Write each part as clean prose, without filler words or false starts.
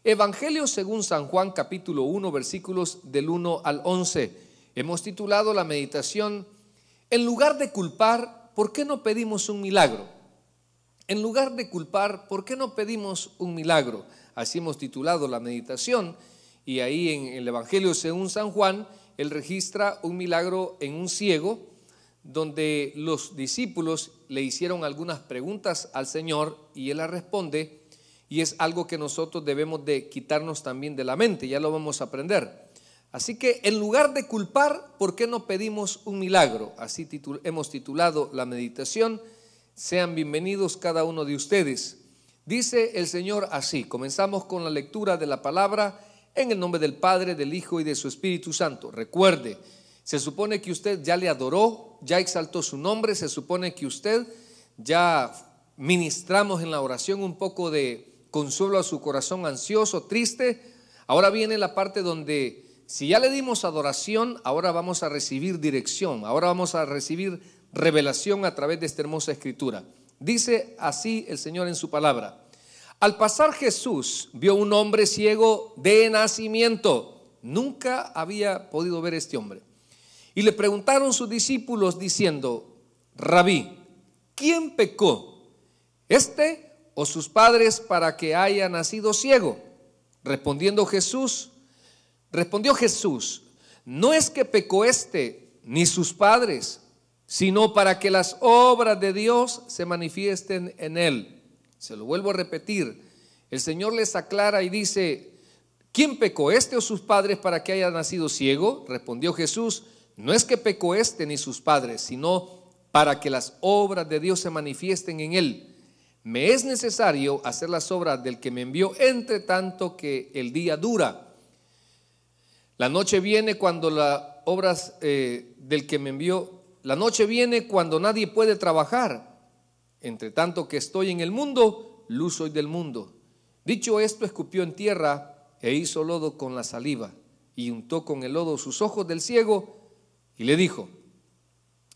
Evangelio según San Juan, capítulo 1, versículos del 1 al 11. Hemos titulado la meditación: en lugar de culpar, ¿por qué no pedimos un milagro? En lugar de culpar, ¿por qué no pedimos un milagro? Así hemos titulado la meditación, y ahí en el Evangelio según San Juan, él registra un milagro en un ciego, donde los discípulos le hicieron algunas preguntas al Señor y él las responde. Y es algo que nosotros debemos de quitarnos también de la mente, ya lo vamos a aprender. Así que en lugar de culpar, ¿por qué no pedimos un milagro? Así hemos titulado la meditación. Sean bienvenidos cada uno de ustedes. Dice el Señor así, comenzamos con la lectura de la palabra en el nombre del Padre, del Hijo y de su Espíritu Santo. Recuerde, se supone que usted ya le adoró, ya exaltó su nombre, se supone que usted ya ministramos en la oración un poco de consuelo a su corazón ansioso, triste. Ahora viene la parte donde, si ya le dimos adoración, ahora vamos a recibir dirección, ahora vamos a recibir revelación a través de esta hermosa escritura. Dice así el Señor en su palabra: al pasar Jesús vio un hombre ciego de nacimiento. Nunca había podido ver este hombre. Y le preguntaron sus discípulos diciendo: Rabí, ¿quién pecó, este o sus padres, para que haya nacido ciego? Respondió Jesús: no es que pecó este ni sus padres, sino para que las obras de Dios se manifiesten en él. Se lo vuelvo a repetir. El Señor les aclara y dice: ¿quién pecó, este o sus padres, para que haya nacido ciego? Respondió Jesús: no es que pecó este ni sus padres, sino para que las obras de Dios se manifiesten en él. Me es necesario hacer las obras del que me envió, entre tanto que el día dura. La noche viene cuando las obras del que me envió, la noche viene cuando nadie puede trabajar. Entre tanto que estoy en el mundo, luz soy del mundo. Dicho esto, escupió en tierra e hizo lodo con la saliva, y untó con el lodo sus ojos del ciego, y le dijo: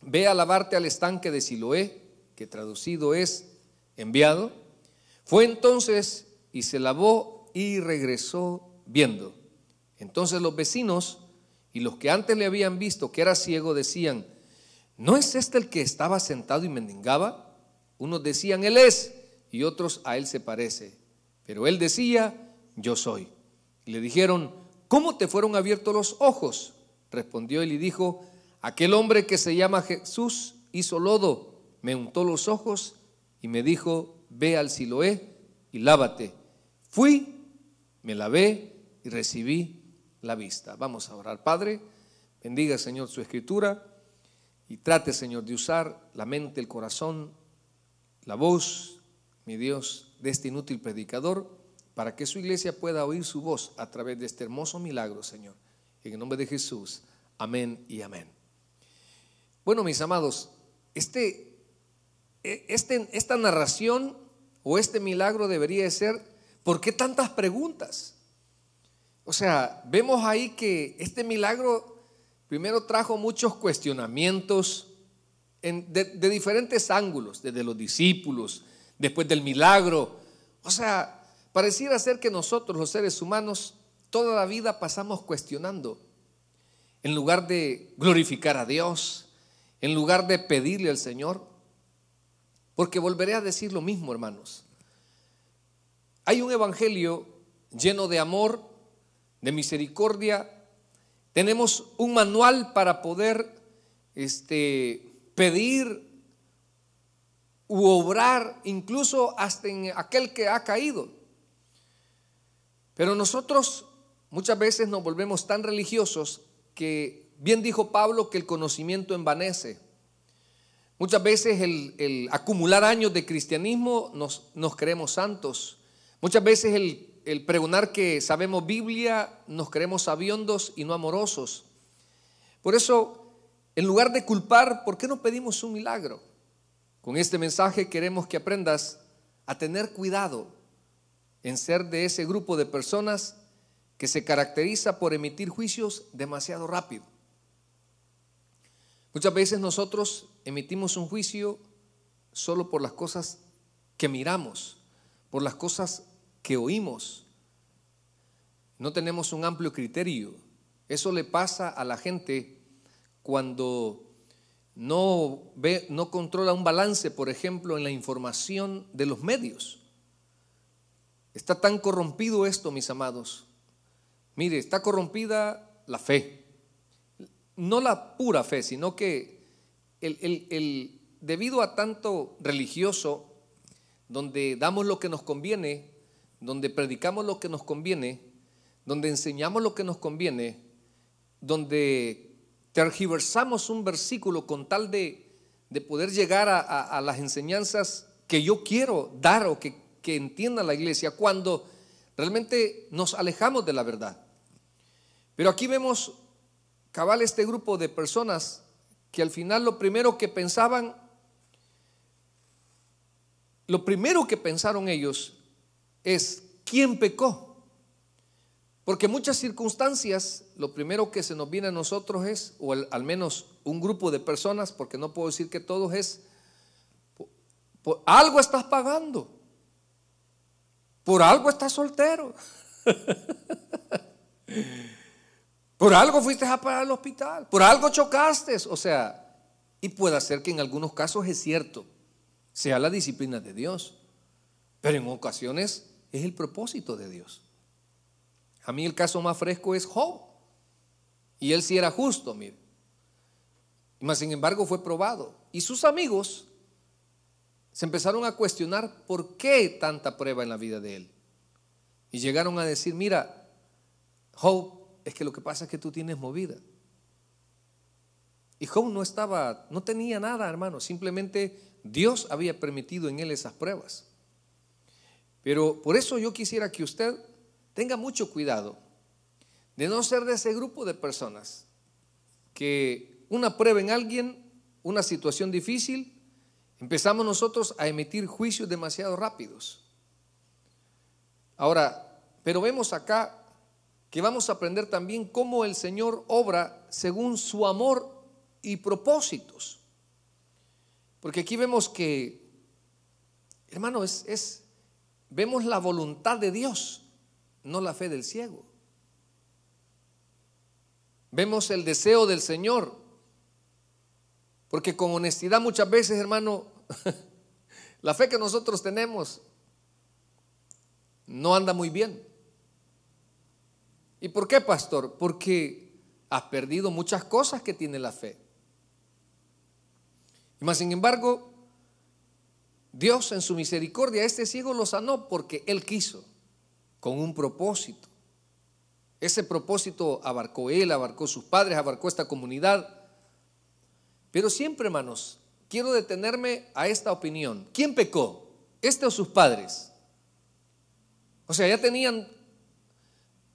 ve a lavarte al estanque de Siloé, que traducido es enviado. Fue entonces y se lavó y regresó viendo. Entonces los vecinos y los que antes le habían visto que era ciego decían: ¿no es este el que estaba sentado y mendigaba? Unos decían: él es, y otros: a él se parece. Pero él decía: yo soy. Y le dijeron: ¿cómo te fueron abiertos los ojos? Respondió él y dijo: aquel hombre que se llama Jesús hizo lodo, me untó los ojos y me dijo: ve al Siloé y lávate. Fui, me lavé y recibí la vista. Vamos a orar. Padre, bendiga, Señor, su escritura, y trate, Señor, de usar la mente, el corazón, la voz, mi Dios, de este inútil predicador, para que su iglesia pueda oír su voz a través de este hermoso milagro, Señor. En el nombre de Jesús, amén y amén. Bueno, mis amados, esta narración o este milagro debería de ser: ¿por qué tantas preguntas? O sea, vemos ahí que este milagro primero trajo muchos cuestionamientos de diferentes ángulos, desde los discípulos, después del milagro. O sea, pareciera ser que nosotros, los seres humanos, toda la vida pasamos cuestionando, en lugar de glorificar a Dios, en lugar de pedirle al Señor. Porque volveré a decir lo mismo, hermanos. Hay un evangelio lleno de amor, de misericordia. Tenemos un manual para poder pedir u obrar, incluso hasta en aquel que ha caído. Pero nosotros muchas veces nos volvemos tan religiosos que, bien dijo Pablo, que el conocimiento envanece. Muchas veces el acumular años de cristianismo nos creemos santos. Muchas veces el pregonar que sabemos Biblia nos creemos sabiondos y no amorosos. Por eso, en lugar de culpar, ¿por qué no pedimos un milagro? Con este mensaje queremos que aprendas a tener cuidado en ser de ese grupo de personas que se caracteriza por emitir juicios demasiado rápido. Muchas veces nosotros emitimos un juicio solo por las cosas que miramos, por las cosas que oímos, no tenemos un amplio criterio. Eso le pasa a la gente cuando no controla un balance, por ejemplo, en la información de los medios. Está tan corrompido esto, mis amados. Mire, está corrompida la fe. No la pura fe, sino que debido a tanto religioso, donde damos lo que nos conviene, donde predicamos lo que nos conviene, donde enseñamos lo que nos conviene, donde tergiversamos un versículo con tal de poder llegar a las enseñanzas que yo quiero dar o que entienda la iglesia, cuando realmente nos alejamos de la verdad. Pero aquí vemos cabal este grupo de personas que al final lo primero que pensaron ellos es: ¿quién pecó? Porque en muchas circunstancias lo primero que se nos viene a nosotros es, o al menos un grupo de personas, porque no puedo decir que todos, es: por algo estás pagando, por algo estás soltero, por algo fuiste a parar al hospital, por algo chocaste. O sea, y puede ser que en algunos casos es cierto, sea la disciplina de Dios, pero en ocasiones es el propósito de Dios. A mí el caso más fresco es Job, y él sí era justo, mire, mas sin embargo fue probado, y sus amigos se empezaron a cuestionar por qué tanta prueba en la vida de él, y llegaron a decir: mira, Job, es que lo que pasa es que tú tienes movida. Y Job no tenía nada, hermano, simplemente Dios había permitido en él esas pruebas. Pero por eso yo quisiera que usted tenga mucho cuidado de no ser de ese grupo de personas que una prueba en alguien, una situación difícil, empezamos nosotros a emitir juicios demasiado rápidos. Ahora, pero vemos acá que vamos a aprender también cómo el Señor obra según su amor y propósitos. Porque aquí vemos que, hermano, vemos la voluntad de Dios, no la fe del ciego. Vemos el deseo del Señor, porque con honestidad muchas veces, hermano, la fe que nosotros tenemos no anda muy bien. ¿Y por qué, pastor? Porque has perdido muchas cosas que tiene la fe. Y más sin embargo, Dios en su misericordia a este ciego lo sanó porque Él quiso, con un propósito. Ese propósito abarcó él, abarcó sus padres, abarcó esta comunidad. Pero siempre, hermanos, quiero detenerme a esta opinión. ¿Quién pecó? ¿Este o sus padres? O sea, ya tenían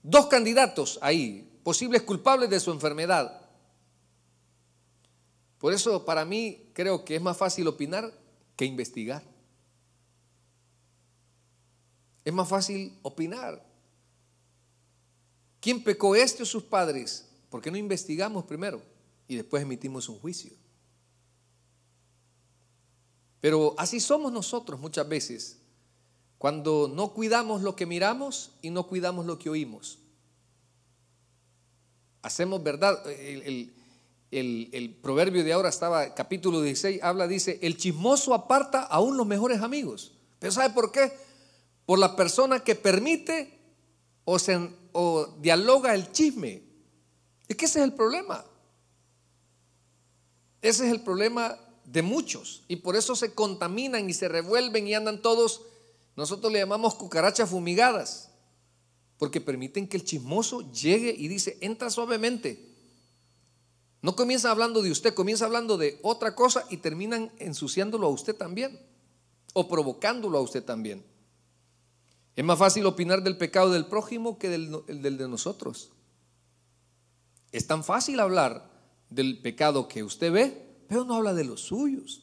dos candidatos ahí, posibles culpables de su enfermedad. Por eso, para mí, creo que es más fácil opinar que investigar. Es más fácil opinar. ¿Quién pecó, este o sus padres? ¿Por qué no investigamos primero y después emitimos un juicio? Pero así somos nosotros muchas veces, cuando no cuidamos lo que miramos y no cuidamos lo que oímos. Hacemos verdad. El proverbio de ahora capítulo 16, dice: el chismoso aparta aún los mejores amigos. Pero ¿sabe por qué? Por la persona que permite o dialoga el chisme. Es que ese es el problema. Ese es el problema de muchos, y por eso se contaminan y se revuelven y andan todos, nosotros le llamamos cucarachas fumigadas, porque permiten que el chismoso llegue y dice: entra suavemente. No comienza hablando de usted, comienza hablando de otra cosa y terminan ensuciándolo a usted también, o provocándolo a usted también. Es más fácil opinar del pecado del prójimo que del de nosotros. Es tan fácil hablar del pecado que usted ve, pero no habla de los suyos.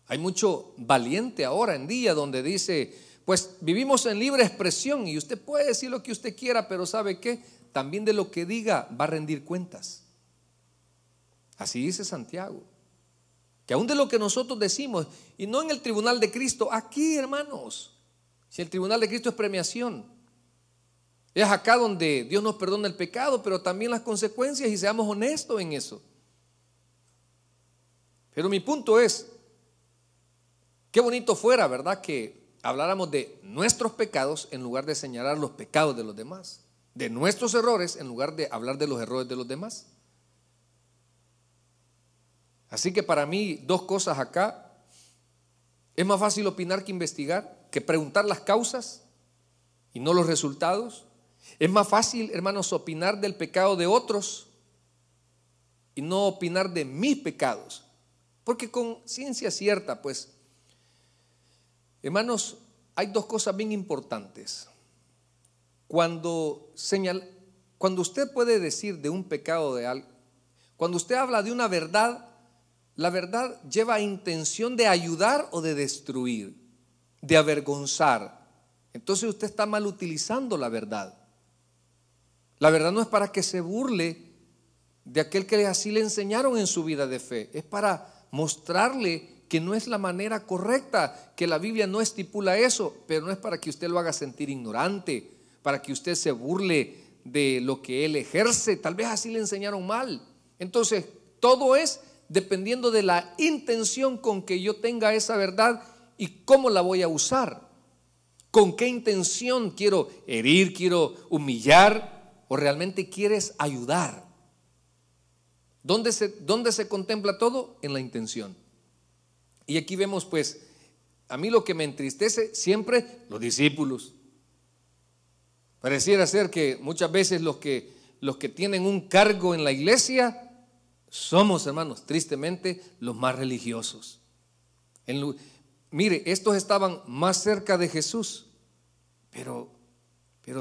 Hay mucho valiente ahora en día donde dice: pues vivimos en libre expresión y usted puede decir lo que usted quiera, pero ¿sabe qué? También de lo que diga va a rendir cuentas. Así dice Santiago, que aún de lo que nosotros decimos, y no en el tribunal de Cristo, aquí, hermanos, si el tribunal de Cristo es premiación, Es acá donde Dios nos perdona el pecado, pero también las consecuencias, y seamos honestos en eso. Pero mi punto es, qué bonito fuera, ¿verdad?, que habláramos de nuestros pecados en lugar de señalar los pecados de los demás, de nuestros errores en lugar de hablar de los errores de los demás. Así que para mí, dos cosas acá. Es más fácil opinar que investigar, que preguntar las causas y no los resultados. Es más fácil, hermanos, opinar del pecado de otros y no opinar de mis pecados. Porque con ciencia cierta, pues, hermanos, hay dos cosas bien importantes. Cuando usted puede decir de un pecado de algo, cuando usted habla de una verdad, la verdad lleva intención de ayudar o de destruir, de avergonzar. Entonces usted está mal utilizando la verdad. La verdad no es para que se burle de aquel que así le enseñaron en su vida de fe. Es para mostrarle que no es la manera correcta, que la Biblia no estipula eso, pero no es para que usted lo haga sentir ignorante, para que usted se burle de lo que él ejerce. Tal vez así le enseñaron mal. Entonces, todo es dependiendo de la intención con que yo tenga esa verdad y cómo la voy a usar. ¿Con qué intención? ¿Quiero herir, quiero humillar o realmente quieres ayudar? ¿Dónde se contempla todo? En la intención. Y aquí vemos, pues, a mí lo que me entristece siempre, los discípulos. Pareciera ser que muchas veces los que tienen un cargo en la iglesia somos, hermanos, tristemente los más religiosos. Mire, estos estaban más cerca de Jesús, pero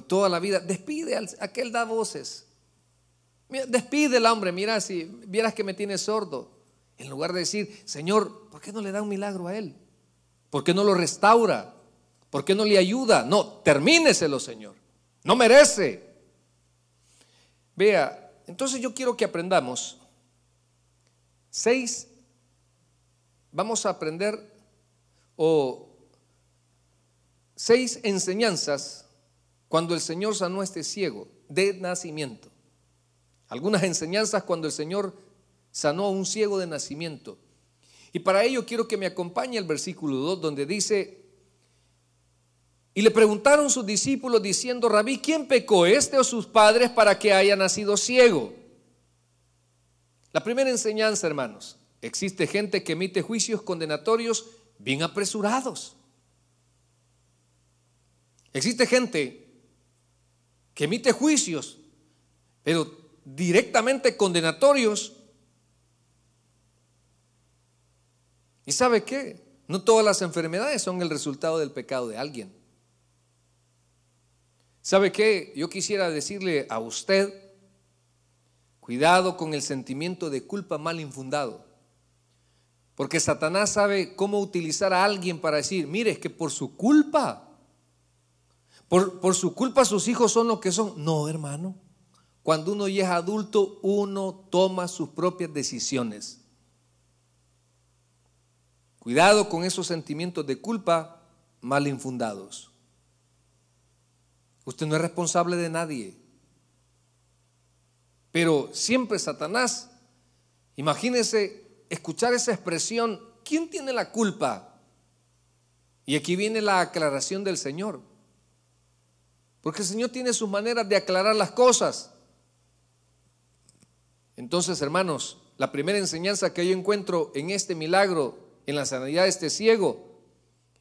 toda la vida, despide a aquel da voces. Mira, despídela, hombre, mira, si vieras que me tiene sordo. En lugar de decir, Señor, ¿por qué no le da un milagro a él? ¿Por qué no lo restaura? ¿Por qué no le ayuda? No, termíneselo, Señor. No merece. Vea, entonces yo quiero que aprendamos vamos a aprender 6 enseñanzas cuando el Señor sanó a este ciego de nacimiento. Algunas enseñanzas cuando el Señor sanó a un ciego de nacimiento. Y para ello quiero que me acompañe el versículo 2, donde dice: y le preguntaron sus discípulos diciendo, Rabí, ¿quién pecó, este o sus padres, para que haya nacido ciego? La primera enseñanza, hermanos: existe gente que emite juicios condenatorios bien apresurados. Existe gente que emite juicios, pero directamente condenatorios. ¿Y sabe qué? No todas las enfermedades son el resultado del pecado de alguien. ¿Sabe qué? Yo quisiera decirle a usted, cuidado con el sentimiento de culpa mal infundado. Porque Satanás sabe cómo utilizar a alguien para decir, mire, es que por su culpa, por su culpa sus hijos son lo que son. No, hermano. Cuando uno ya es adulto, uno toma sus propias decisiones. Cuidado con esos sentimientos de culpa mal infundados. Usted no es responsable de nadie. Pero siempre Satanás, imagínese escuchar esa expresión, ¿quién tiene la culpa? Y aquí viene la aclaración del Señor. Porque el Señor tiene sus maneras de aclarar las cosas. Entonces, hermanos, la primera enseñanza que yo encuentro en este milagro, en la sanidad de este ciego,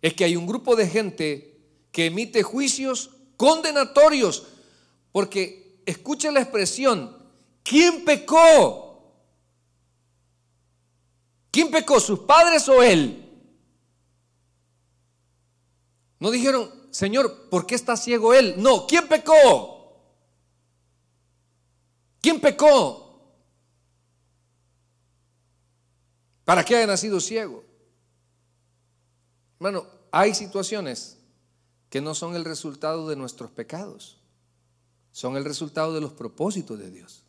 es que hay un grupo de gente que emite juicios condenatorios. Porque escuche la expresión, ¿quién pecó? ¿Quién pecó? ¿Sus padres o él? No dijeron, Señor, ¿por qué está ciego él? No, ¿quién pecó? ¿Quién pecó para que haya nacido ciego? Hermano, hay situaciones que no son el resultado de nuestros pecados, son el resultado de los propósitos de Dios.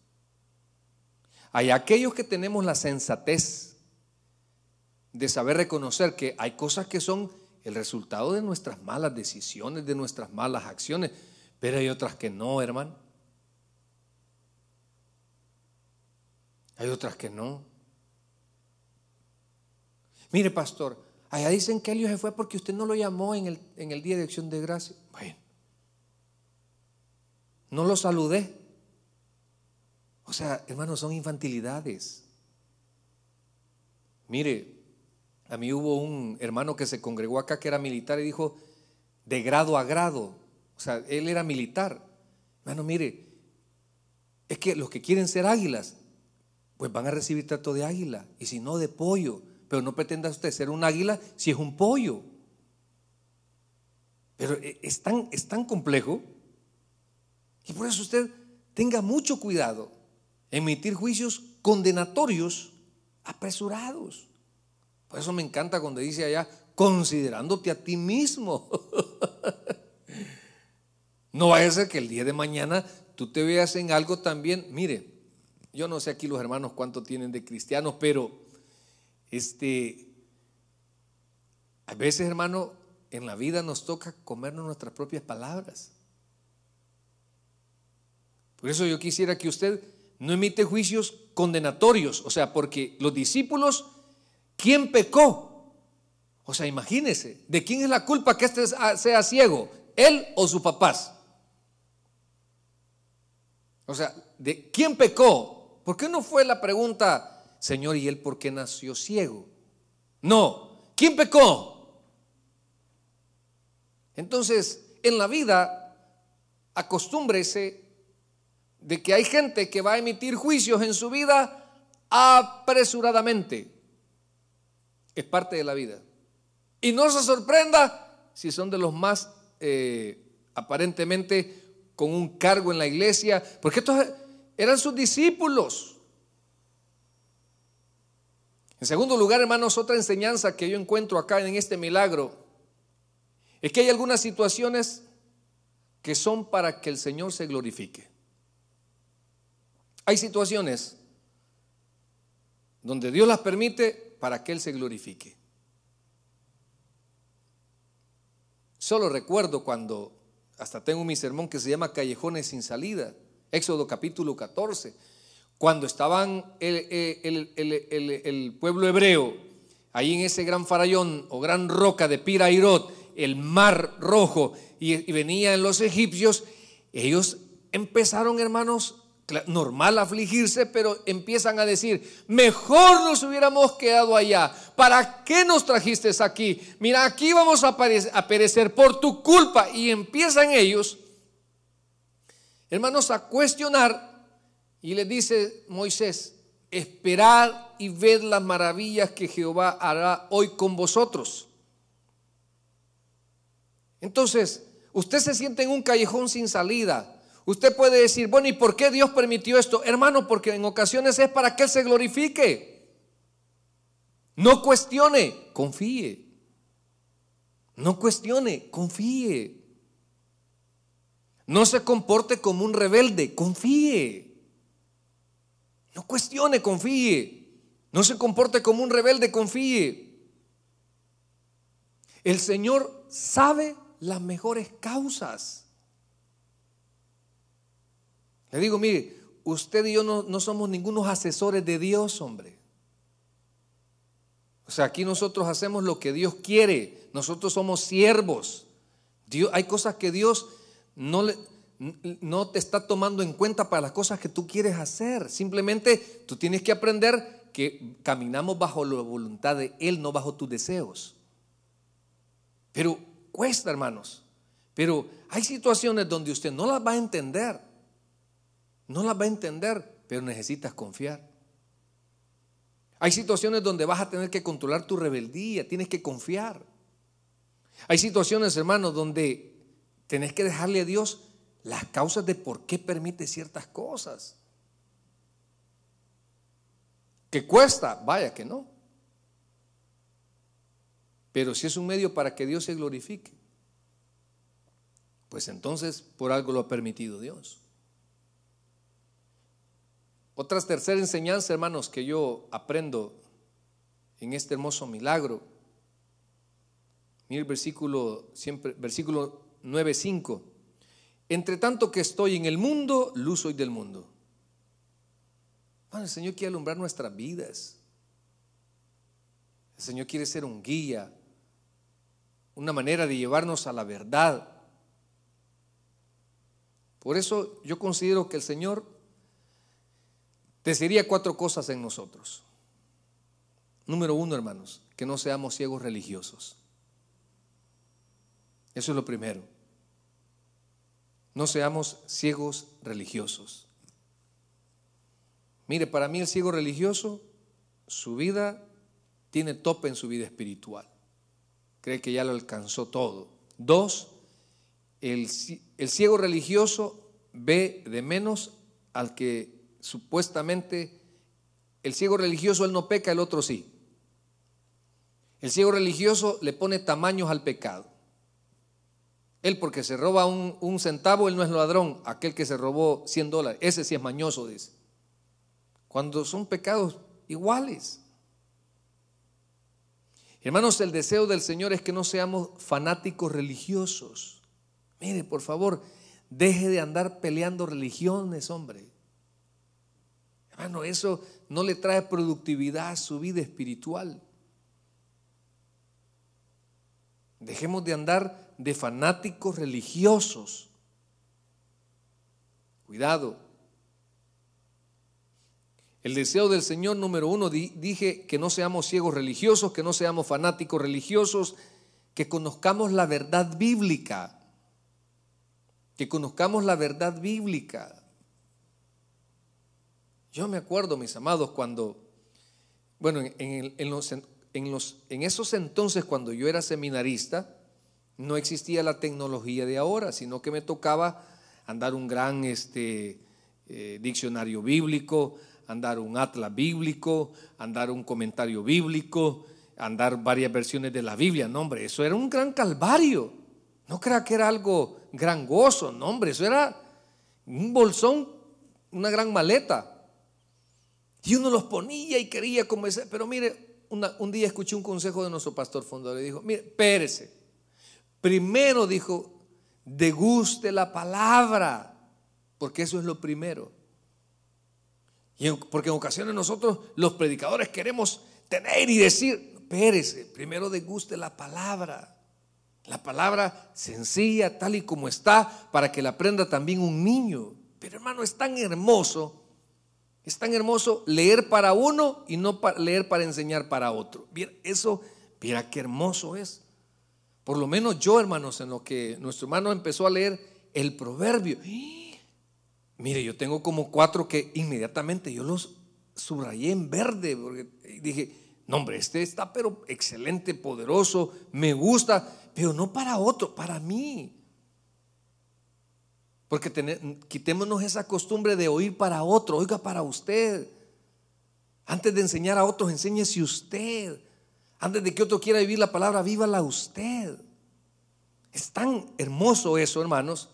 Hay aquellos que tenemos la sensatez de saber reconocer que hay cosas que son el resultado de nuestras malas decisiones, de nuestras malas acciones, Pero hay otras que no, hermano. Hay otras que no. Mire, pastor, allá dicen que Elio se fue porque usted no lo llamó en el día de acción de gracia. Bueno, no lo saludé. O sea, hermanos, son infantilidades. Mire, a mí hubo un hermano que se congregó acá que era militar y dijo, de grado a grado. O sea, él era militar. Hermano, mire, es que los que quieren ser águilas, pues van a recibir trato de águila, y si no, de pollo. Pero no pretenda usted ser un águila si es un pollo. Pero es tan complejo, y por eso usted tenga mucho cuidado en emitir juicios condenatorios apresurados. Por eso me encanta cuando dice allá, considerándote a ti mismo. No vaya a ser que el día de mañana tú te veas en algo también. Mire, yo no sé aquí los hermanos cuánto tienen de cristianos, pero a veces, hermano, en la vida nos toca comernos nuestras propias palabras. Por eso yo quisiera que usted no emite juicios condenatorios. O sea, porque los discípulos, ¿quién pecó? O sea, imagínese, ¿de quién es la culpa que sea ciego? ¿Él o sus papás? O sea, ¿de quién pecó? ¿Por qué no fue la pregunta, Señor, ¿y él por qué nació ciego? No, ¿quién pecó? Entonces, en la vida, acostúmbrese de que hay gente que va a emitir juicios en su vida apresuradamente. Es parte de la vida. Y no se sorprenda si son de los más aparentemente con un cargo en la iglesia, porque estos eran sus discípulos. En segundo lugar, hermanos, otra enseñanza que yo encuentro acá en este milagro es que hay algunas situaciones que son para que el Señor se glorifique. Hay situaciones donde Dios las permite para que Él se glorifique. Solo recuerdo cuando, hasta tengo mi sermón que se llama Callejones sin salida, Éxodo capítulo 14, cuando estaban el pueblo hebreo ahí en ese gran farallón o gran roca de Pirairot, el mar rojo, y venían los egipcios. Ellos empezaron, hermanos, normal afligirse, pero empiezan a decir, mejor nos hubiéramos quedado allá. ¿Para qué nos trajiste aquí? Mira, aquí vamos a perecer por tu culpa. Y empiezan ellos, hermanos, a cuestionar. Y les dice Moisés, esperad y ved las maravillas que Jehová hará hoy con vosotros. Entonces, usted se siente en un callejón sin salida. Usted puede decir, bueno, ¿y por qué Dios permitió esto? Hermano, porque en ocasiones es para que Él se glorifique. No cuestione, confíe. No cuestione, confíe. No se comporte como un rebelde, confíe. No cuestione, confíe. No se comporte como un rebelde, confíe. El Señor sabe las mejores causas. Le digo, mire, usted y yo no somos ningunos asesores de Dios, hombre. O sea, aquí nosotros hacemos lo que Dios quiere. Nosotros somos siervos. Hay cosas que Dios no te está tomando en cuenta para las cosas que tú quieres hacer. Simplemente tú tienes que aprender que caminamos bajo la voluntad de Él, no bajo tus deseos. Pero cuesta, hermanos. Pero hay situaciones donde usted no las va a entender. No las va a entender, pero necesitas confiar. Hay situaciones donde vas a tener que controlar tu rebeldía, tienes que confiar. Hay situaciones, hermanos, donde tenés que dejarle a Dios las causas de por qué permite ciertas cosas. ¿Que cuesta? Vaya que no. Pero si es un medio para que Dios se glorifique, pues entonces por algo lo ha permitido Dios. Otra tercera enseñanza, hermanos, que yo aprendo en este hermoso milagro. Mire el versículo 9:5. entre tanto que estoy en el mundo, luz soy del mundo. Bueno, el Señor quiere alumbrar nuestras vidas. El Señor quiere ser un guía, una manera de llevarnos a la verdad. Por eso yo considero que el Señor desearía 4 cosas en nosotros. Número 1, hermanos, que no seamos ciegos religiosos. Eso es lo primero. No seamos ciegos religiosos. Mire, para mí el ciego religioso, su vida tiene tope en su vida espiritual. Cree que ya lo alcanzó todo. 2, el ciego religioso ve de menos al que supuestamente, el ciego religioso él no peca, el otro sí. El ciego religioso le pone tamaños al pecado. Él porque se roba un centavo, él no es ladrón. Aquel que se robó $100, ese sí es mañoso, dice. Cuando son pecados iguales. Hermanos, el deseo del Señor es que no seamos fanáticos religiosos. Mire, por favor, deje de andar peleando religiones, hombre. Hermano, eso no le trae productividad a su vida espiritual. Dejemos de andar de fanáticos religiosos. Cuidado. El deseo del Señor, número 1, dije que no seamos ciegos religiosos, que no seamos fanáticos religiosos, que conozcamos la verdad bíblica. Que conozcamos la verdad bíblica. Yo me acuerdo, mis amados, cuando, bueno, en esos entonces cuando yo era seminarista, no existía la tecnología de ahora, sino que me tocaba andar un gran diccionario bíblico, andar un atlas bíblico, andar un comentario bíblico, andar varias versiones de la Biblia. No, hombre, eso era un gran calvario. No crea que era algo gran gozo, no, hombre, eso era un bolsón, una gran maleta. Y uno los ponía y quería comenzar. Pero mire, un día escuché un consejo de nuestro pastor fundador y dijo: mire, espérese. Primero, dijo, deguste la palabra, porque eso es lo primero. Porque en ocasiones nosotros los predicadores queremos tener y decir, espérese, primero deguste la palabra sencilla tal y como está, para que la aprenda también un niño. Pero hermano, es tan hermoso leer para uno y no leer para enseñar para otro. Eso, mira qué hermoso es. Por lo menos yo, hermanos, en lo que nuestro hermano empezó a leer el proverbio, mire, yo tengo como 4 que inmediatamente yo los subrayé en verde, porque dije, no, hombre, este está pero excelente, poderoso, me gusta, pero no para otro, para mí. Porque quitémonos esa costumbre de oír para otro, oiga para usted. Antes de enseñar a otros, enséñese usted. Antes de que otro quiera vivir la palabra, vívala usted. Es tan hermoso eso, hermanos,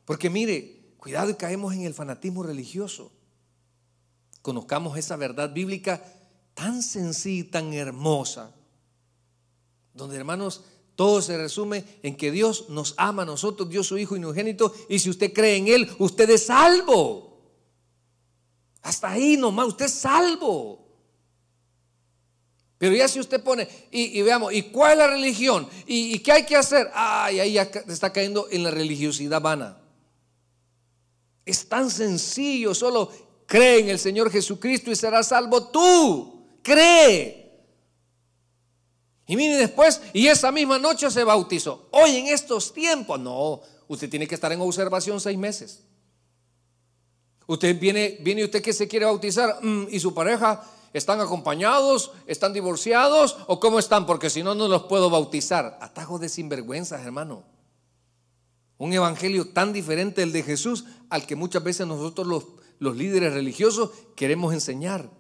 porque mire, cuidado y caemos en el fanatismo religioso. Conozcamos esa verdad bíblica tan sencilla y tan hermosa, donde, hermanos, todo se resume en que Dios nos ama a nosotros, Dios su Hijo unigénito, y si usted cree en Él, usted es salvo. Hasta ahí nomás, usted es salvo. Pero ya si usted pone, y veamos, ¿y cuál es la religión? ¿Y qué hay que hacer? Ay, ahí ya está cayendo en la religiosidad vana. Es tan sencillo, solo cree en el Señor Jesucristo y serás salvo tú. Cree. Y mire después, y esa misma noche se bautizó. Hoy en estos tiempos, no, usted tiene que estar en observación 6 meses. Usted viene y usted que se quiere bautizar, y su pareja, ¿están acompañados? ¿Están divorciados? ¿O cómo están? Porque si no, no los puedo bautizar. Atajos de sinvergüenzas, hermano. Un evangelio tan diferente del de Jesús al que muchas veces nosotros los líderes religiosos queremos enseñar.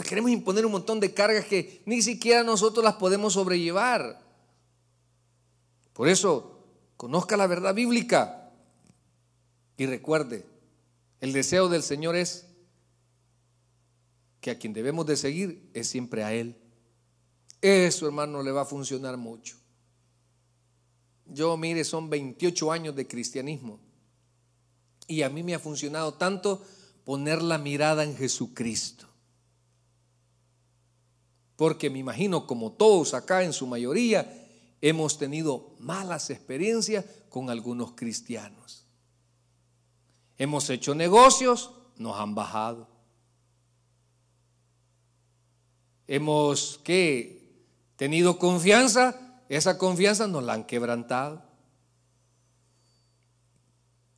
Queremos imponer un montón de cargas que ni siquiera nosotros las podemos sobrellevar. Por eso, conozca la verdad bíblica y recuerde, el deseo del Señor es que a quien debemos de seguir es siempre a Él. Eso, hermano, le va a funcionar mucho. Yo, mire, son 28 años de cristianismo y a mí me ha funcionado tanto poner la mirada en Jesucristo. Porque me imagino, como todos acá en su mayoría, hemos tenido malas experiencias con algunos cristianos. Hemos hecho negocios, nos han bajado. Hemos tenido confianza, esa confianza nos la han quebrantado.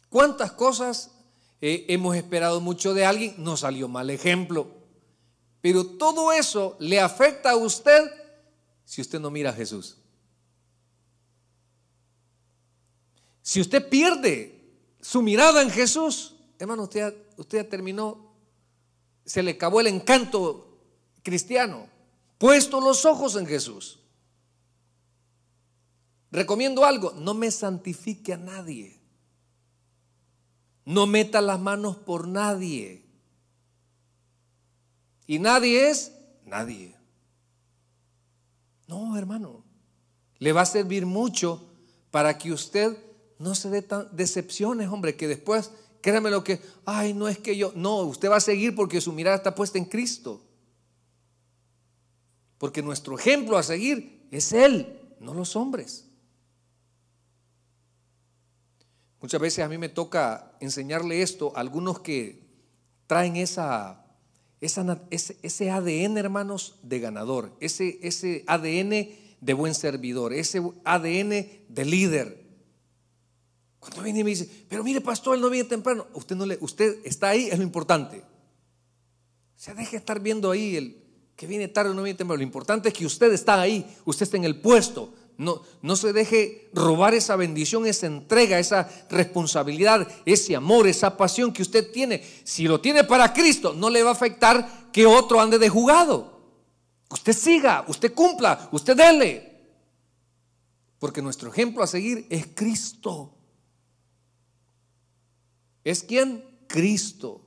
¿Cuántas cosas hemos esperado mucho de alguien? Nos salió mal ejemplo. Pero todo eso le afecta a usted si usted no mira a Jesús. Si usted pierde su mirada en Jesús, hermano, usted ya terminó, se le acabó el encanto cristiano. Puesto los ojos en Jesús. Recomiendo algo: no me santifique a nadie. No meta las manos por nadie. Y nadie es nadie. No, hermano. Le va a servir mucho para que usted no se dé tan decepciones, hombre, que después, créame lo que, ay, no es que yo, no, usted va a seguir porque su mirada está puesta en Cristo. Porque nuestro ejemplo a seguir es Él, no los hombres. Muchas veces a mí me toca enseñarle esto a algunos que traen ese ADN, hermanos, de ganador, ese ADN de buen servidor, ese ADN de líder. Cuando viene y me dice, pero mire, pastor, él no viene temprano. Usted está ahí, es lo importante. Se deja estar viendo ahí el que viene tarde o no viene temprano. Lo importante es que usted está ahí, usted está en el puesto. No se deje robar esa bendición, esa entrega, esa responsabilidad, ese amor, esa pasión que usted tiene. Si lo tiene para Cristo, no le va a afectar que otro ande de jugado. Usted siga, usted cumpla, usted dele. Porque nuestro ejemplo a seguir es Cristo. ¿Es quién? Cristo.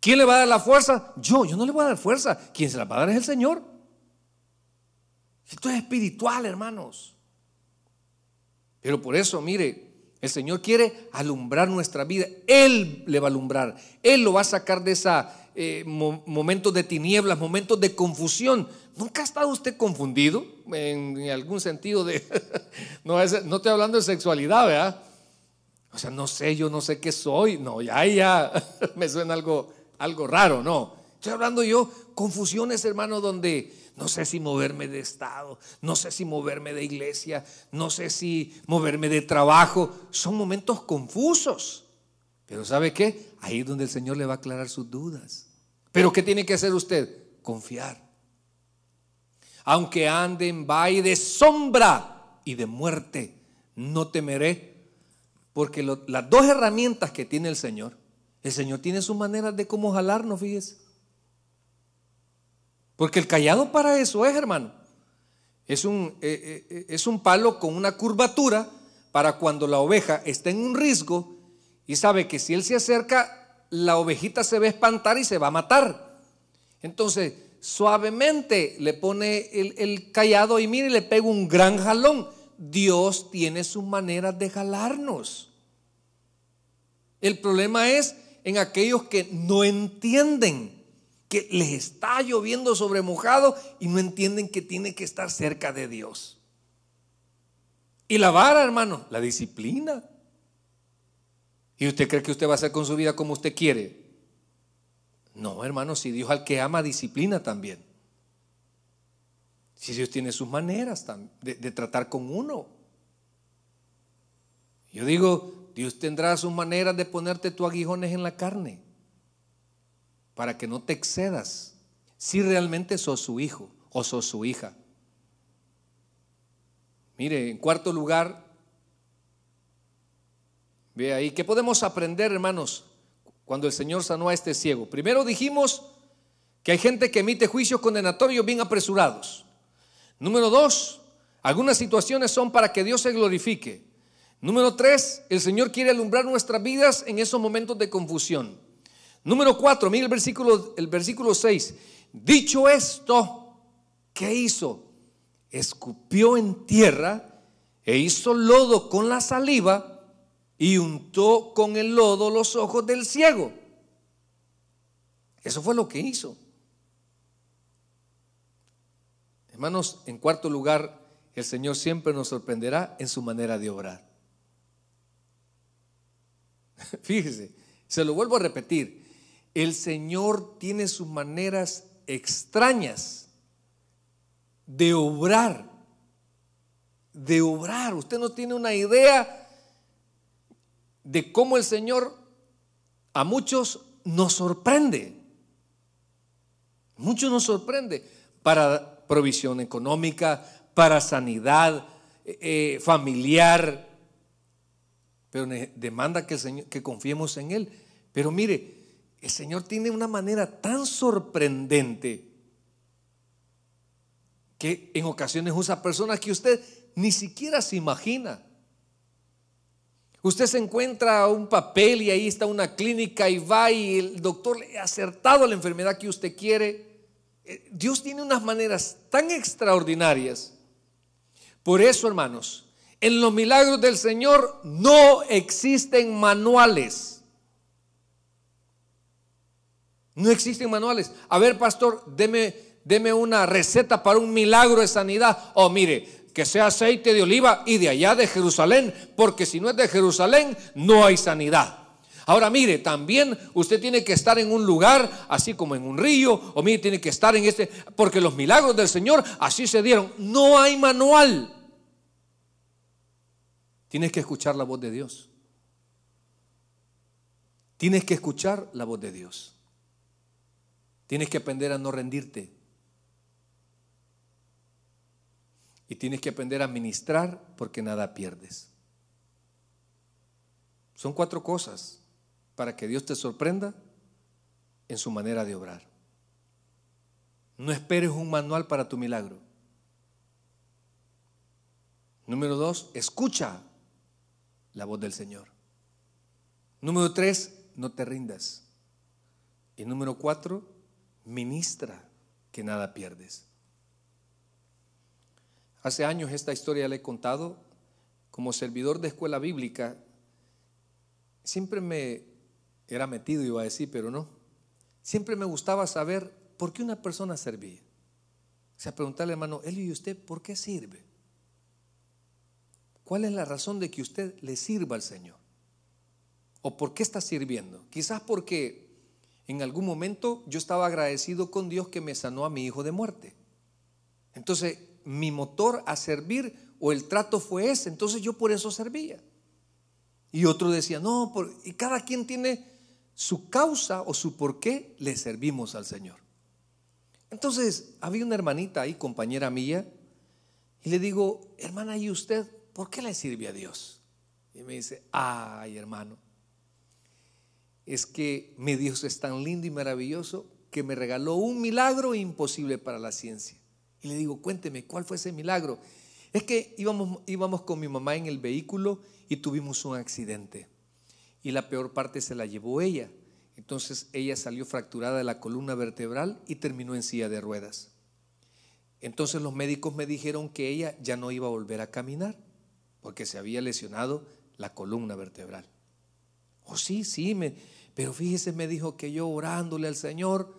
¿Quién le va a dar la fuerza? Yo no le voy a dar fuerza. Quien se la va a dar es el Señor. Esto es espiritual, hermanos. Pero por eso, mire, el Señor quiere alumbrar nuestra vida. Él le va a alumbrar. Él lo va a sacar de esos momentos de tinieblas, momentos de confusión. ¿Nunca ha estado usted confundido en algún sentido de no estoy hablando de sexualidad, ¿verdad? O sea, no sé, yo no sé qué soy. No, ya me suena algo raro, no. Estoy hablando yo confusiones, hermano, donde no sé si moverme de estado, no sé si moverme de iglesia, no sé si moverme de trabajo. Son momentos confusos. Pero ¿sabe qué? Ahí es donde el Señor le va a aclarar sus dudas. ¿Pero qué tiene que hacer usted? Confiar. Aunque ande en valle de sombra y de muerte, no temeré. Porque las dos herramientas que tiene el Señor tiene sus maneras de cómo jalarnos, fíjese. Porque el cayado para eso es, hermano. Es un palo con una curvatura para cuando la oveja está en un risco y sabe que si él se acerca, la ovejita se va a espantar y se va a matar. Entonces, suavemente le pone el cayado y mire, le pega un gran jalón. Dios tiene sus maneras de jalarnos. El problema es en aquellos que no entienden, que les está lloviendo sobre mojado y no entienden que tiene que estar cerca de Dios. Y la vara, hermano, la disciplina. ¿Y usted cree que usted va a hacer con su vida como usted quiere? No, hermano, si Dios al que ama disciplina también. Si Dios tiene sus maneras de tratar con uno. Yo digo, Dios tendrá sus maneras de ponerte tus aguijones en la carne para que no te excedas si realmente sos su hijo o sos su hija. Mire, en cuarto lugar, ve ahí, ¿qué podemos aprender, hermanos, cuando el Señor sanó a este ciego? Primero dijimos que hay gente que emite juicios condenatorios bien apresurados. Número 2, algunas situaciones son para que Dios se glorifique. Número 3, el Señor quiere alumbrar nuestras vidas en esos momentos de confusión. Número 4, mire el versículo 6. Dicho esto, ¿qué hizo? Escupió en tierra, e hizo lodo con la saliva y untó con el lodo los ojos del ciego. Eso fue lo que hizo. Hermanos, en cuarto lugar, el Señor siempre nos sorprenderá en su manera de obrar. Fíjese, se lo vuelvo a repetir. El Señor tiene sus maneras extrañas de obrar. De obrar. Usted no tiene una idea de cómo el Señor a muchos nos sorprende. Muchos nos sorprende para provisión económica, para sanidad familiar, pero demanda que el Señor, que confiemos en Él. Pero mire, el Señor tiene una manera tan sorprendente que en ocasiones usa personas que usted ni siquiera se imagina. Usted se encuentra un papel y ahí está una clínica y va y el doctor le ha acertado la enfermedad que usted quiere. Dios tiene unas maneras tan extraordinarias. Por eso, hermanos, en los milagros del Señor no existen manuales. No existen manuales. A ver, pastor, deme una receta para un milagro de sanidad. Oh, mire, que sea aceite de oliva y de allá de Jerusalén, porque si no es de Jerusalén, no hay sanidad. Ahora mire, también usted tiene que estar en un lugar, así como en un río, o mire, tiene que estar en porque los milagros del Señor así se dieron. No hay manual. Tienes que escuchar la voz de Dios. Tienes que escuchar la voz de Dios. Tienes que aprender a no rendirte. Y tienes que aprender a ministrar porque nada pierdes. Son 4 cosas para que Dios te sorprenda en su manera de obrar. No esperes un manual para tu milagro. Número 2, escucha la voz del Señor. Número 3, no te rindas. Y número 4, ministra que nada pierdes. Hace años esta historia la he contado. Como servidor de escuela bíblica, siempre me era metido, iba a decir, pero no. Siempre me gustaba saber por qué una persona servía. O sea, preguntarle, hermano, Elio, ¿y usted por qué sirve? ¿Cuál es la razón de que usted le sirva al Señor? ¿O por qué está sirviendo? Quizás porque en algún momento yo estaba agradecido con Dios que me sanó a mi hijo de muerte. Entonces, mi motor a servir o el trato fue ese, entonces yo por eso servía. Y otro decía, no, y cada quien tiene su causa o su por qué le servimos al Señor. Entonces, había una hermanita ahí, compañera mía, y le digo, hermana, ¿y usted por qué le sirve a Dios? Y me dice, ay, hermano, es que mi Dios es tan lindo y maravilloso que me regaló un milagro imposible para la ciencia. Y le digo, cuénteme, ¿cuál fue ese milagro? Es que íbamos con mi mamá en el vehículo y tuvimos un accidente. Y la peor parte se la llevó ella. Entonces ella salió fracturada de la columna vertebral y terminó en silla de ruedas. Entonces los médicos me dijeron que ella ya no iba a volver a caminar porque se había lesionado la columna vertebral. Oh, sí, pero fíjese, me dijo que yo orándole al Señor,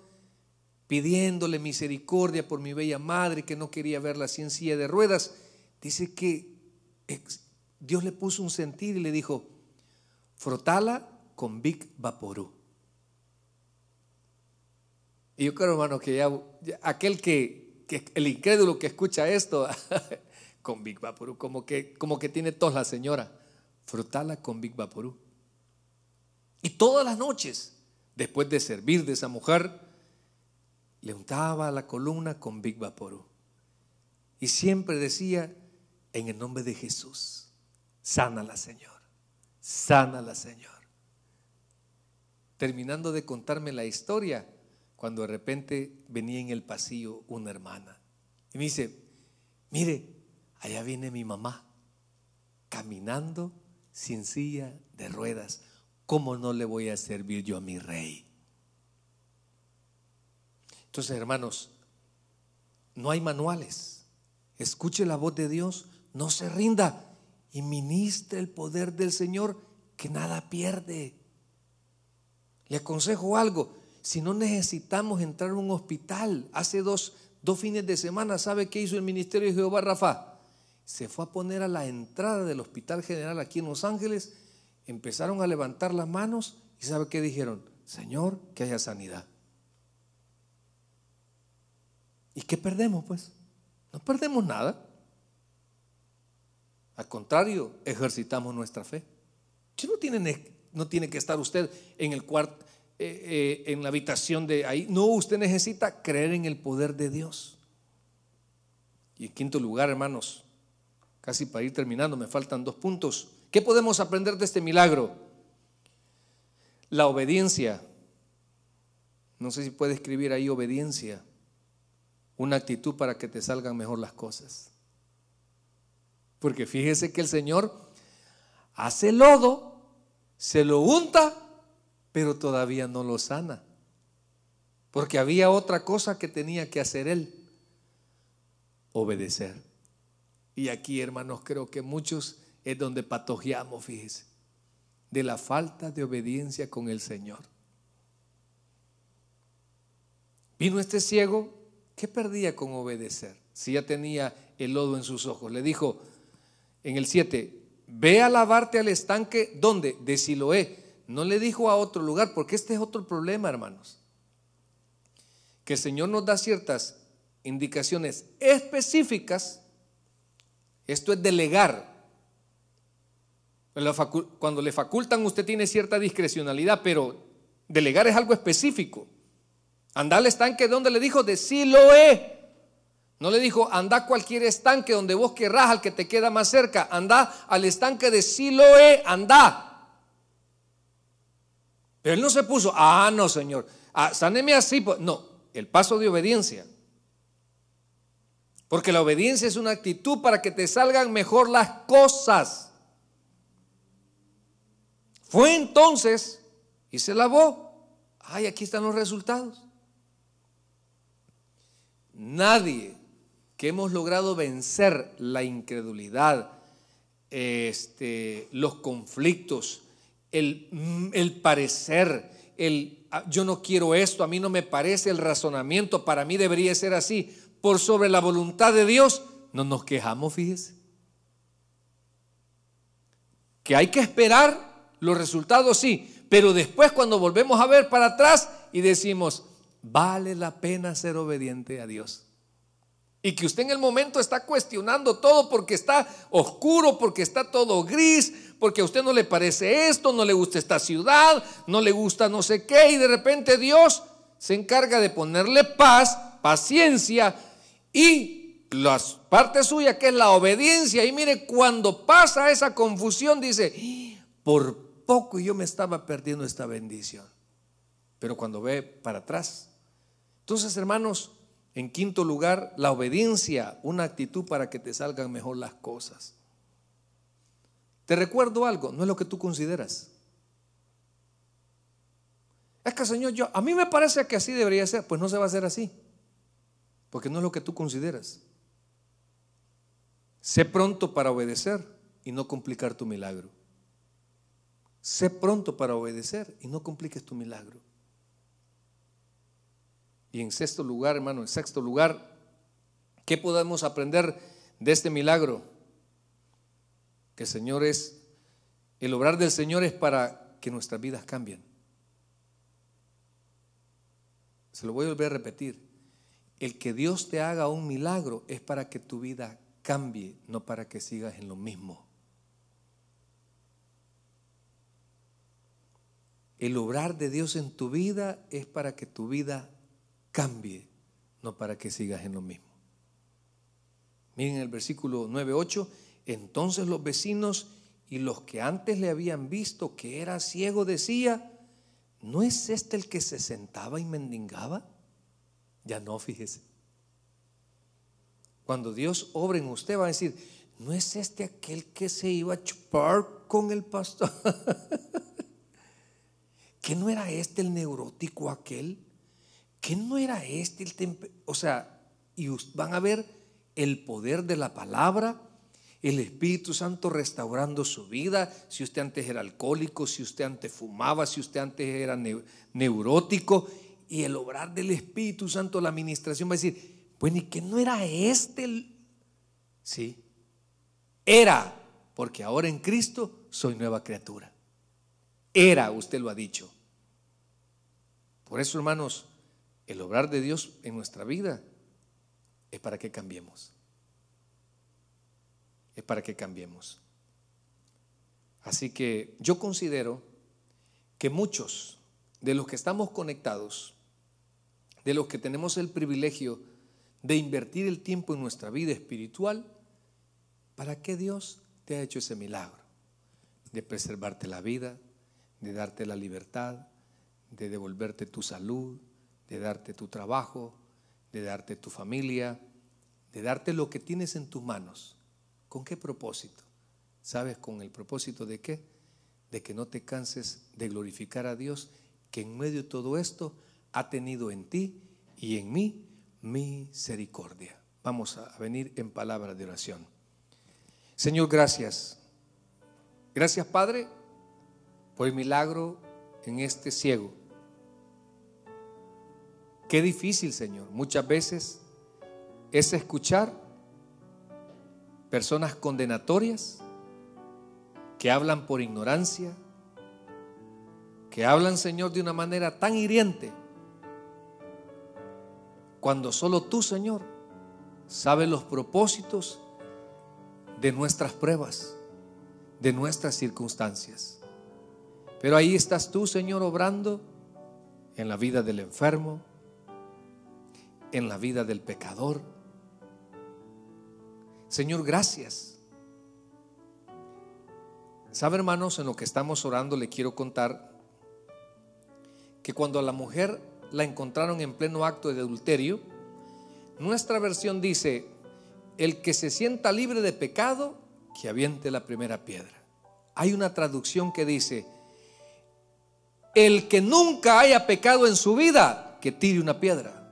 pidiéndole misericordia por mi bella madre que no quería verla así en silla de ruedas, dice que Dios le puso un sentir y le dijo, frotala con Vic Vaporú. Y yo creo, hermano, que ya aquel que el incrédulo que escucha esto con Vic Vaporú, como que tiene tos la señora, frotala con Vic Vaporú. Y todas las noches, después de servir de esa mujer, le untaba la columna con Vic Vaporú. Y siempre decía, en el nombre de Jesús, sánala, Señor, sánala, Señor. Terminando de contarme la historia, cuando de repente venía en el pasillo una hermana y me dice, mire, allá viene mi mamá caminando sin silla de ruedas. ¿Cómo no le voy a servir yo a mi rey? Entonces, hermanos, no hay manuales. Escuche la voz de Dios, no se rinda y ministre el poder del Señor, que nada pierde. Le aconsejo algo: si no necesitamos entrar a un hospital, hace dos fines de semana, ¿sabe qué hizo el ministerio de Jehová Rafa? Se fue a poner a la entrada del Hospital General aquí en Los Ángeles, empezaron a levantar las manos y ¿sabe qué dijeron? Señor, que haya sanidad. ¿Y qué perdemos pues? No perdemos nada. Al contrario, ejercitamos nuestra fe. No tiene que estar usted en el cuarto, en la habitación de ahí. No, usted necesita creer en el poder de Dios. Y en quinto lugar, hermanos, casi para ir terminando, me faltan 2 puntos. ¿Qué podemos aprender de este milagro? La obediencia. No sé si puede escribir ahí: obediencia, una actitud para que te salgan mejor las cosas. Porque fíjese que el Señor hace lodo, se lo unta, pero todavía no lo sana, porque había otra cosa que tenía que hacer él: obedecer. Y aquí, hermanos, creo que muchos es donde patojeamos, fíjese, de la falta de obediencia con el Señor. Vino este ciego, ¿qué perdía con obedecer? Si ya tenía el lodo en sus ojos. Le dijo en el 7: ve a lavarte al estanque, ¿dónde? De Siloé. No le dijo a otro lugar, porque este es otro problema, hermanos, que el Señor nos da ciertas indicaciones específicas. Esto es delegar. Cuando le facultan, usted tiene cierta discrecionalidad, pero delegar es algo específico. Anda al estanque, ¿dónde le dijo? De Siloé. No le dijo anda a cualquier estanque donde vos querrás, al que te queda más cerca. Anda al estanque de Siloé, anda. Pero él no se puso, no, Señor, sáneme así. No, el paso de obediencia. Porque la obediencia es una actitud para que te salgan mejor las cosas. Fue entonces y se lavó. Aquí están los resultados. Nadie que hemos logrado vencer la incredulidad, los conflictos, el parecer, yo no quiero esto, a mí no me parece, el razonamiento para mí debería ser así, por sobre la voluntad de Dios, no nos quejamos, fíjese. Que hay que esperar los resultados, sí, pero después cuando volvemos a ver para atrás y decimos, vale la pena ser obediente a Dios. Y que usted en el momento está cuestionando todo porque está oscuro, porque está todo gris, porque a usted no le parece esto, no le gusta esta ciudad, no le gusta no sé qué, y de repente Dios se encarga de ponerle paz, paciencia y la parte suya, que es la obediencia. Y mire, cuando pasa esa confusión, dice, por poco yo me estaba perdiendo esta bendición. Pero cuando ve para atrás. Entonces, hermanos, en quinto lugar, la obediencia, una actitud para que te salgan mejor las cosas. Te recuerdo algo, no es lo que tú consideras. Es que, Señor, a mí me parece que así debería ser. Pues no se va a hacer así, porque no es lo que tú consideras. Sé pronto para obedecer y no complicar tu milagro. Sé pronto para obedecer y no compliques tu milagro. Y en sexto lugar, hermano, ¿qué podemos aprender de este milagro? Que el obrar del Señor es para que nuestras vidas cambien. Se lo voy a volver a repetir. El que Dios te haga un milagro es para que tu vida cambie, no para que sigas en lo mismo. El obrar de Dios en tu vida es para que tu vida cambie, no para que sigas en lo mismo. Miren el versículo 9-8. Entonces los vecinos y los que antes le habían visto que era ciego decía, ¿no es este el que se sentaba y mendigaba? Ya no, fíjese. Cuando Dios obra en usted va a decir, ¿no es este aquel que se iba a chupar con el pastor? ¿Que no era este el neurótico aquel? ¿Que no era este el y van a ver el poder de la palabra, El Espíritu Santo restaurando su vida. Si usted antes era alcohólico, si usted antes fumaba, si usted antes era neurótico, y el obrar del Espíritu Santo, la administración va a decir, bueno, ¿y que no era este? Sí, era, porque ahora en Cristo soy nueva criatura. Era, usted lo ha dicho. Por eso, hermanos, el obrar de Dios en nuestra vida es para que cambiemos. Es para que cambiemos. Así que yo considero que muchos de los que estamos conectados, de los que tenemos el privilegio de invertir el tiempo en nuestra vida espiritual, ¿para qué Dios te ha hecho ese milagro? De preservarte la vida, de darte la libertad, de devolverte tu salud, de darte tu trabajo, de darte tu familia, de darte lo que tienes en tus manos. ¿Con qué propósito? ¿Sabes con el propósito de qué? De que no te canses de glorificar a Dios, que en medio de todo esto ha tenido en ti y en mí misericordia. Vamos a venir en palabra de oración. Señor, gracias. Gracias, Padre, por el milagro en este ciego. Qué difícil, Señor. Muchas veces es escuchar personas condenatorias que hablan por ignorancia, que hablan, Señor, de una manera tan hiriente, cuando solo tú, Señor, sabes los propósitos de nuestras pruebas, de nuestras circunstancias. Pero ahí estás tú, Señor, obrando en la vida del enfermo, en la vida del pecador. Señor, gracias. ¿Sabe, hermanos? En lo que estamos orando le quiero contar que cuando a la mujer la encontraron en pleno acto de adulterio, nuestra versión dice: el que se sienta libre de pecado, que aviente la primera piedra. Hay una traducción que dice: el que nunca haya pecado en su vida, que tire una piedra.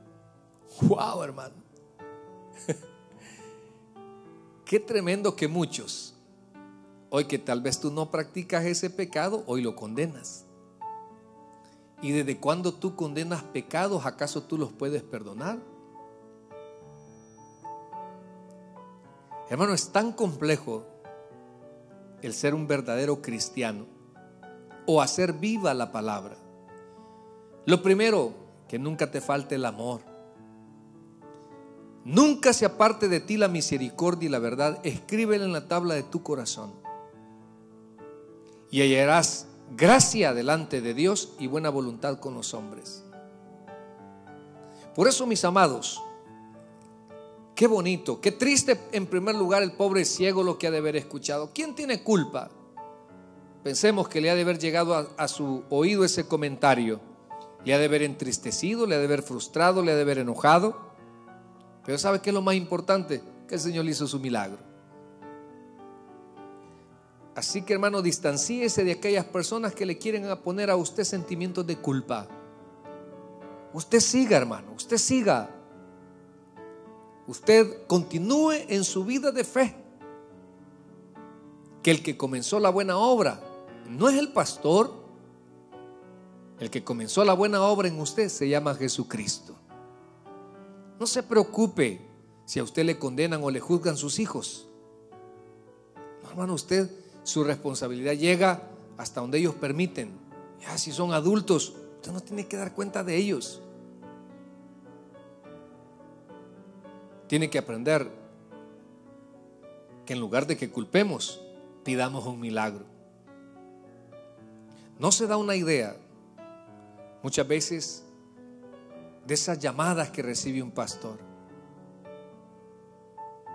¡Wow, hermano! Qué tremendo que muchos, hoy que tal vez tú no practicas ese pecado, hoy lo condenas. ¿Y desde cuándo tú condenas pecados? ¿Acaso tú los puedes perdonar? Hermano, es tan complejo el ser un verdadero cristiano o hacer viva la palabra. Lo primero, que nunca te falte el amor. Nunca se aparte de ti la misericordia y la verdad. Escríbela en la tabla de tu corazón y hallarás gracia delante de Dios y buena voluntad con los hombres. Por eso, mis amados, qué bonito, qué triste en primer lugar el pobre ciego lo que ha de haber escuchado. ¿Quién tiene culpa? Pensemos que le ha de haber llegado a su oído ese comentario. Le ha de haber entristecido, le ha de haber frustrado, le ha de haber enojado. Pero ¿sabe qué es lo más importante? Que el Señor le hizo su milagro. Así que, hermano, distancíese de aquellas personas que le quieren poner a usted sentimientos de culpa. Usted siga, hermano, usted siga. Usted continúe en su vida de fe. Que el que comenzó la buena obra no es el pastor. El que comenzó la buena obra en usted se llama Jesucristo. No se preocupe si a usted le condenan o le juzgan sus hijos. No, hermano, usted, su responsabilidad llega hasta donde ellos permiten. Ya si son adultos, usted no tiene que dar cuenta de ellos. Tiene que aprender que en lugar de que culpemos, pidamos un milagro. No se da una idea muchas veces de esas llamadas que recibe un pastor.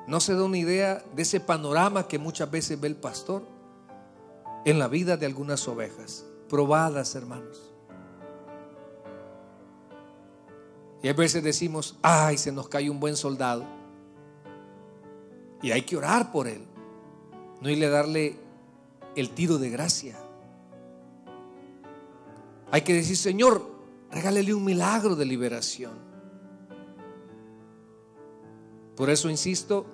No se da una idea de ese panorama que muchas veces ve el pastor en la vida de algunas ovejas probadas, hermanos. Y a veces decimos: ay, se nos cae un buen soldado, y hay que orar por él, no irle a darle el tiro de gracia. Hay que decir: Señor, regálele un milagro de liberación. Por eso insisto,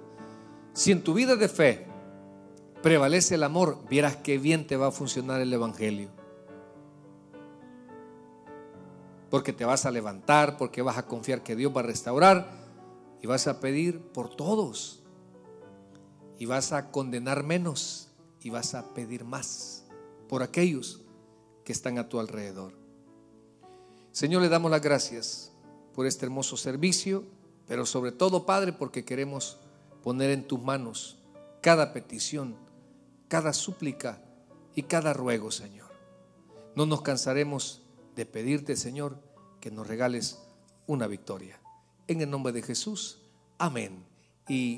si en tu vida de fe prevalece el amor, vieras qué bien te va a funcionar el evangelio. Porque te vas a levantar, porque vas a confiar que Dios va a restaurar y vas a pedir por todos. Y vas a condenar menos y vas a pedir más por aquellos que están a tu alrededor. Señor, le damos las gracias por este hermoso servicio, pero sobre todo, Padre, porque queremos poner en tus manos cada petición, cada súplica y cada ruego, Señor. No nos cansaremos de pedirte, Señor, que nos regales una victoria. En el nombre de Jesús, amén. Y